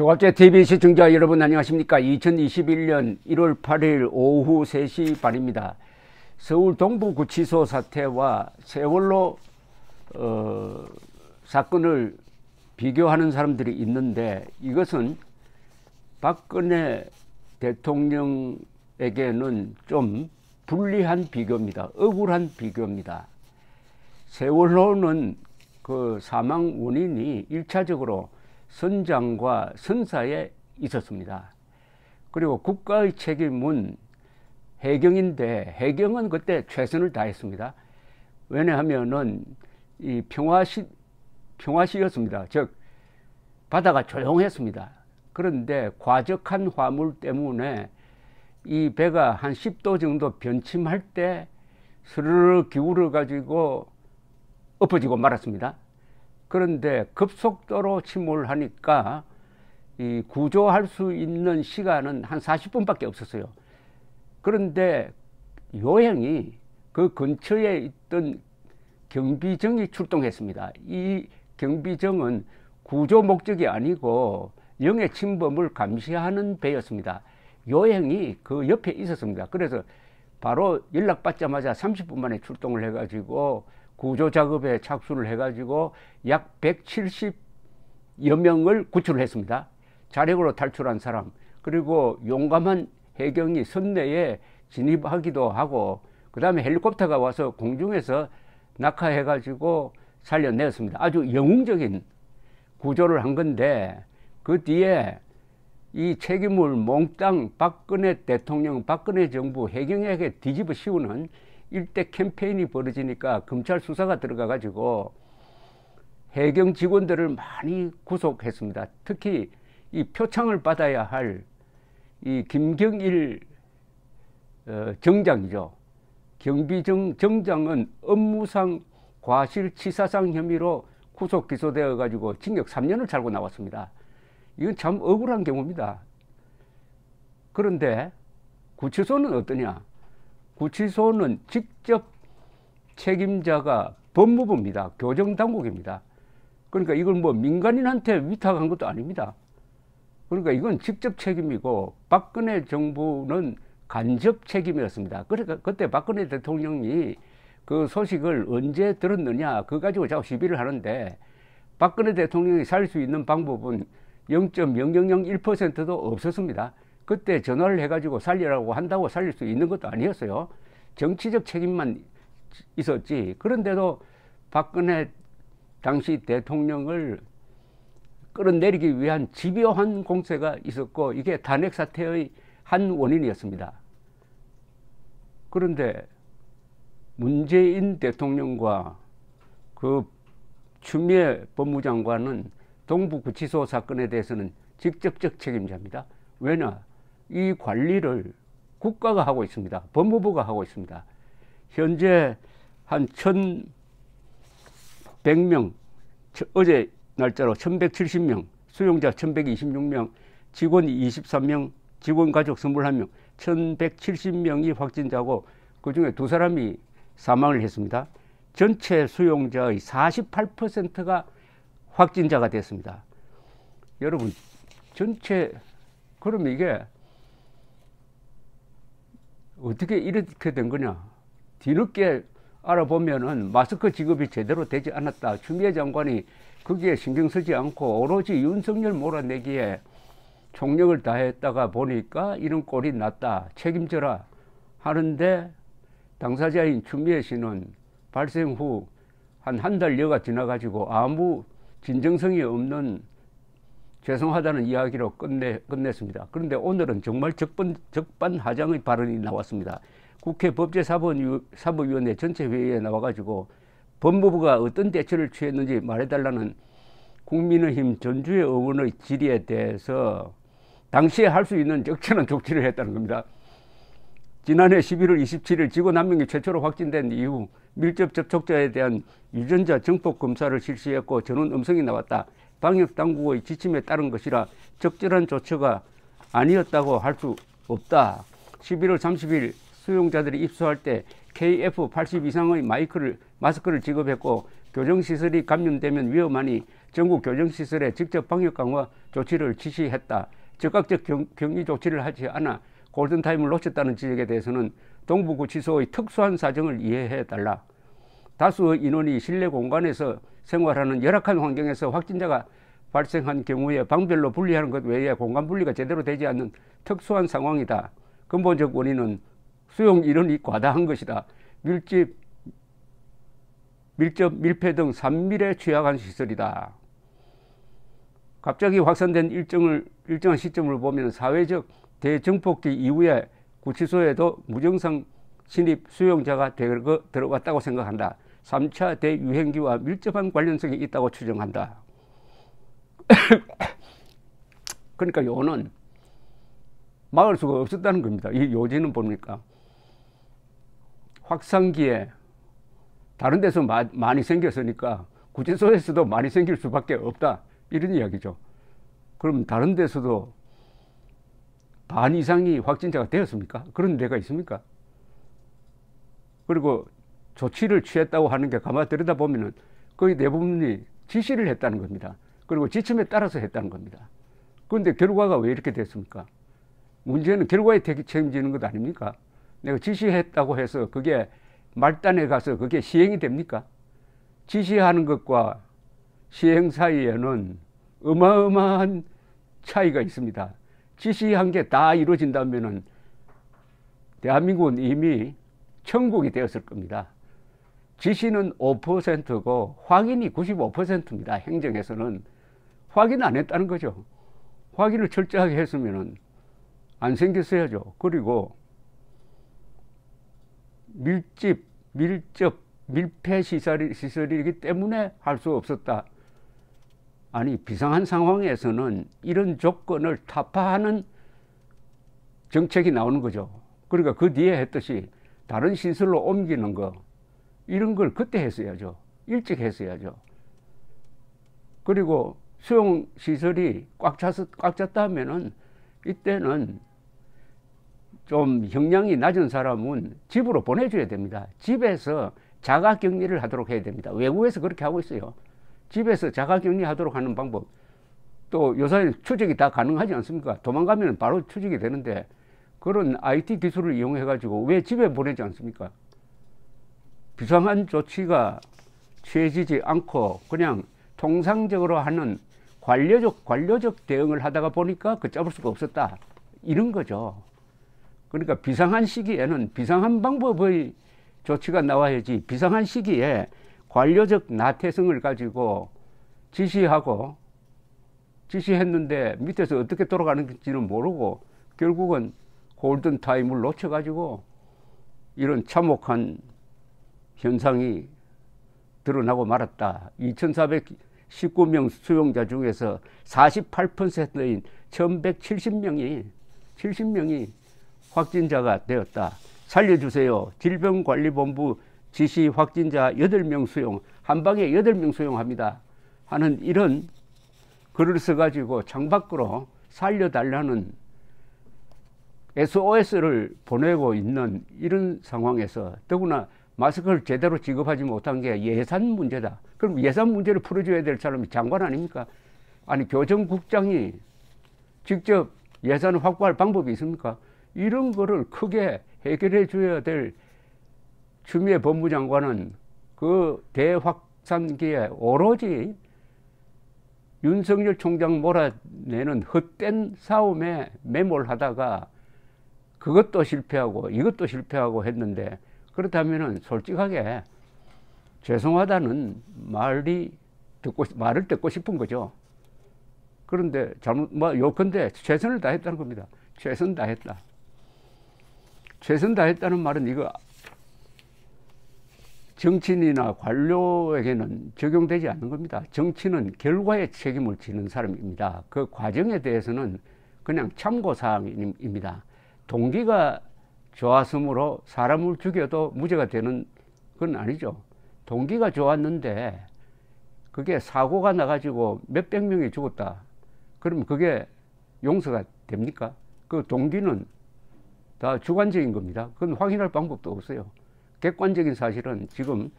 조갑제 TV 시청자 여러분 안녕하십니까. 2021년 1월 8일 오후 3시 반입니다. 서울 동부구치소 사태와 세월호 사건을 비교하는 사람들이 있는데, 이것은 박근혜 대통령에게는 좀 불리한 비교입니다. 억울한 비교입니다. 세월호는 그 사망 원인이 1차적으로 선장과 선사에 있었습니다. 그리고 국가의 책임은 해경인데, 해경은 그때 최선을 다했습니다. 왜냐하면은 이 평화시였습니다. 즉 바다가 조용했습니다. 그런데 과적한 화물 때문에 이 배가 한 10도 정도 변침할 때 스르르 기울어 가지고 엎어지고 말았습니다. 그런데 급속도로 침몰하니까 이 구조할 수 있는 시간은 한 40분밖에 없었어요. 그런데 요행이 그 근처에 있던 경비정이 출동했습니다. 이 경비정은 구조 목적이 아니고 영해 침범을 감시하는 배였습니다. 요행이 그 옆에 있었습니다. 그래서 바로 연락받자마자 30분 만에 출동을 해가지고 구조 작업에 착수를 해가지고 약 170여 명을 구출을 했습니다. 자력으로 탈출한 사람, 그리고 용감한 해경이 선내에 진입하기도 하고, 그 다음에 헬리콥터가 와서 공중에서 낙하해가지고 살려냈습니다. 아주 영웅적인 구조를 한 건데, 그 뒤에 이 책임을 몽땅 박근혜 대통령, 박근혜 정부 해경에게 뒤집어 씌우는 일대 캠페인이 벌어지니까 검찰 수사가 들어가 가지고 해경 직원들을 많이 구속했습니다. 특히 이 표창을 받아야 할 이 김경일 정장이죠. 경비정 정장은 업무상 과실치사상 혐의로 구속 기소되어 가지고 징역 3년을 살고 나왔습니다. 이건 참 억울한 경우입니다. 그런데 구치소는 어떠냐? 구치소는 직접 책임자가 법무부입니다. 교정당국입니다. 그러니까 이걸 뭐 민간인한테 위탁한 것도 아닙니다. 그러니까 이건 직접 책임이고, 박근혜 정부는 간접 책임이었습니다. 그러니까 그때 박근혜 대통령이 그 소식을 언제 들었느냐, 그거 가지고 자꾸 시비를 하는데, 박근혜 대통령이 살 수 있는 방법은 0.0001%도 없었습니다. 그때 전화를 해가지고 살리라고 한다고 살릴 수 있는 것도 아니었어요. 정치적 책임만 있었지. 그런데도 박근혜 당시 대통령을 끌어내리기 위한 집요한 공세가 있었고, 이게 탄핵 사태의 한 원인이었습니다. 그런데 문재인 대통령과 그 추미애 법무장관은 동부구치소 사건에 대해서는 직접적 책임자입니다. 왜냐? 이 관리를 국가가 하고 있습니다. 법무부가 하고 있습니다. 현재 한 1,100명, 어제 날짜로 1,170명, 수용자 1,126명, 직원 23명, 직원 가족 21명, 1,170명이 확진자고, 그 중에 2사람이 사망을 했습니다. 전체 수용자의 48%가 확진자가 됐습니다. 여러분, 그러면 이게 어떻게 이렇게 된 거냐? 뒤늦게 알아보면은 마스크 지급이 제대로 되지 않았다. 추미애 장관이 거기에 신경 쓰지 않고 오로지 윤석열 몰아내기에 총력을 다했다가 보니까 이런 꼴이 났다. 책임져라 하는데, 당사자인 추미애 씨는 발생 후 한 달여가 지나가지고 아무 진정성이 없는 죄송하다는 이야기로 끝냈습니다. 그런데 오늘은 정말 적반하장의 발언이 나왔습니다. 국회 법제사법위원회 전체 회의에 나와가지고 법무부가 어떤 대처를 취했는지 말해달라는 국민의힘 전주의 의원의 질의에 대해서 당시에 할 수 있는 적절한 조치를 했다는 겁니다. 지난해 11월 27일 직원 1명이 최초로 확진된 이후 밀접 접촉자에 대한 유전자 정폭 검사를 실시했고 전원 음성이 나왔다. 방역당국의 지침에 따른 것이라 적절한 조처가 아니었다고 할 수 없다. 11월 30일 수용자들이 입소할 때 KF80 이상의 마스크를 지급했고, 교정시설이 감염되면 위험하니 전국 교정시설에 직접 방역 강화 조치를 지시했다. 즉각적 격리 조치를 하지 않아 골든타임을 놓쳤다는 지적에 대해서는 동부구치소의 특수한 사정을 이해해달라. 다수의 인원이 실내 공간에서 생활하는 열악한 환경에서 확진자가 발생한 경우에 방별로 분리하는 것 외에 공간 분리가 제대로 되지 않는 특수한 상황이다. 근본적 원인은 수용 인원이 과다한 것이다. 밀접, 밀폐 등 산밀에 취약한 시설이다. 갑자기 확산된 일정한 시점을 보면 사회적 대정폭기 이후에 구치소에도 무증상 신입 수용자가 들어왔다고 생각한다. 3차 대유행기와 밀접한 관련성이 있다고 추정한다. 그러니까 요는 막을 수가 없었다는 겁니다. 이 요지는 뭡니까? 확산기에 다른 데서 많이 생겼으니까 구치소에서도 많이 생길 수밖에 없다. 이런 이야기죠. 그럼 다른 데서도 반 이상이 확진자가 되었습니까? 그런 데가 있습니까? 그리고 조치를 취했다고 하는 게 가만히 들여다보면 거의 대부분이 지시를 했다는 겁니다. 그리고 지침에 따라서 했다는 겁니다. 그런데 결과가 왜 이렇게 됐습니까? 문제는 결과에 책임지는 것 아닙니까? 내가 지시했다고 해서 그게 말단에 가서 그게 시행이 됩니까? 지시하는 것과 시행 사이에는 어마어마한 차이가 있습니다. 지시한 게 다 이루어진다면은 대한민국은 이미 천국이 되었을 겁니다. 지시는 5%고 확인이 95%입니다. 행정에서는 확인 안 했다는 거죠. 확인을 철저하게 했으면은 안 생겼어야죠. 그리고 밀접, 밀폐 시설이기 때문에 할 수 없었다. 아니, 비상한 상황에서는 이런 조건을 타파하는 정책이 나오는 거죠. 그러니까 그 뒤에 했듯이 다른 시설로 옮기는 거, 이런 걸 그때 했어야죠. 일찍 했어야죠. 그리고 수용시설이 꽉 찼다 하면은 이때는 좀 형량이 낮은 사람은 집으로 보내줘야 됩니다. 집에서 자가격리를 하도록 해야 됩니다. 외국에서 그렇게 하고 있어요. 집에서 자가격리 하도록 하는 방법. 또 요새 추적이 다 가능하지 않습니까? 도망가면 바로 추적이 되는데 그런 IT 기술을 이용해 가지고 왜 집에 보내지 않습니까? 비상한 조치가 취해지지 않고 그냥 통상적으로 하는 관료적 대응을 하다가 보니까 걷잡을 수가 없었다. 이런 거죠. 그러니까 비상한 시기에는 비상한 방법의 조치가 나와야지, 비상한 시기에 관료적 나태성을 가지고 지시했는데 밑에서 어떻게 돌아가는지는 모르고 결국은 골든타임을 놓쳐가지고 이런 참혹한 현상이 드러나고 말았다. 2,419명 수용자 중에서 48%인 1,170명이 확진자가 되었다. 살려주세요. 질병관리본부 지시 확진자 8명 수용, 한 방에 8명 수용합니다. 하는 이런 글을 써가지고 창밖으로 살려달라는 SOS를 보내고 있는 이런 상황에서 더구나 마스크를 제대로 지급하지 못한 게 예산 문제다. 그럼 예산 문제를 풀어줘야 될 사람이 장관 아닙니까? 아니, 교정국장이 직접 예산을 확보할 방법이 있습니까? 이런 거를 크게 해결해 줘야 될 추미애 법무장관은 그 대확산기에 오로지 윤석열 총장 몰아내는 헛된 싸움에 매몰하다가 그것도 실패하고 이것도 실패하고 했는데, 그렇다면은 솔직하게 죄송하다는 말을 듣고 싶은 거죠. 그런데 요컨대 최선을 다했다는 겁니다. 최선 다했다. 최선 다했다는 말은 이거 정치인이나 관료에게는 적용되지 않는 겁니다. 정치는 결과에 책임을 지는 사람입니다. 그 과정에 대해서는 그냥 참고사항입니다. 동기가 좋았으므로 사람을 죽여도 무죄가 되는 건 아니죠. 동기가 좋았는데 그게 사고가 나가지고 몇백 명이 죽었다. 그럼 그게 용서가 됩니까? 그 동기는 다 주관적인 겁니다. 그건 확인할 방법도 없어요. 객관적인 사실은 지금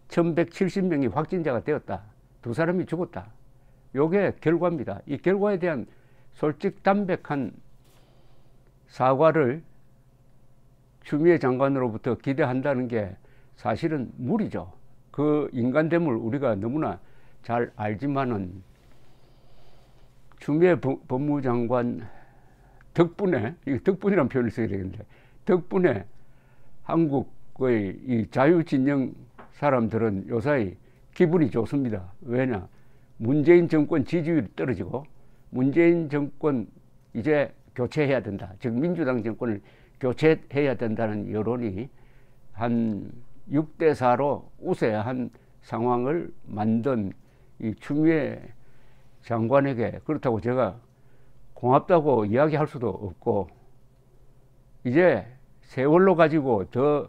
1,170명이 확진자가 되었다. 2사람이 죽었다. 요게 결과입니다. 이 결과에 대한 솔직담백한 사과를 추미애 장관으로부터 기대한다는 게 사실은 무리죠. 그 인간됨을 우리가 너무나 잘 알지만은 추미애 법무장관 덕분에, 이 덕분이라는 표현을 써야 되겠는데, 덕분에 한국의 이 자유진영 사람들은 요사이 기분이 좋습니다. 왜냐? 문재인 정권 지지율이 떨어지고, 문재인 정권 이제 교체해야 된다. 즉, 민주당 정권을 교체해야 된다는 여론이 한 6대4로 우세한 상황을 만든 이 추미애 장관에게 그렇다고 제가 고맙다고 이야기할 수도 없고, 이제 세월로 가지고 더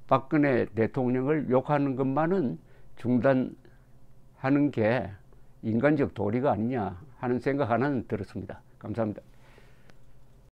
박근혜 대통령을 욕하는 것만은 중단하는 게 인간적 도리가 아니냐 하는 생각 하나는 들었습니다. 감사합니다.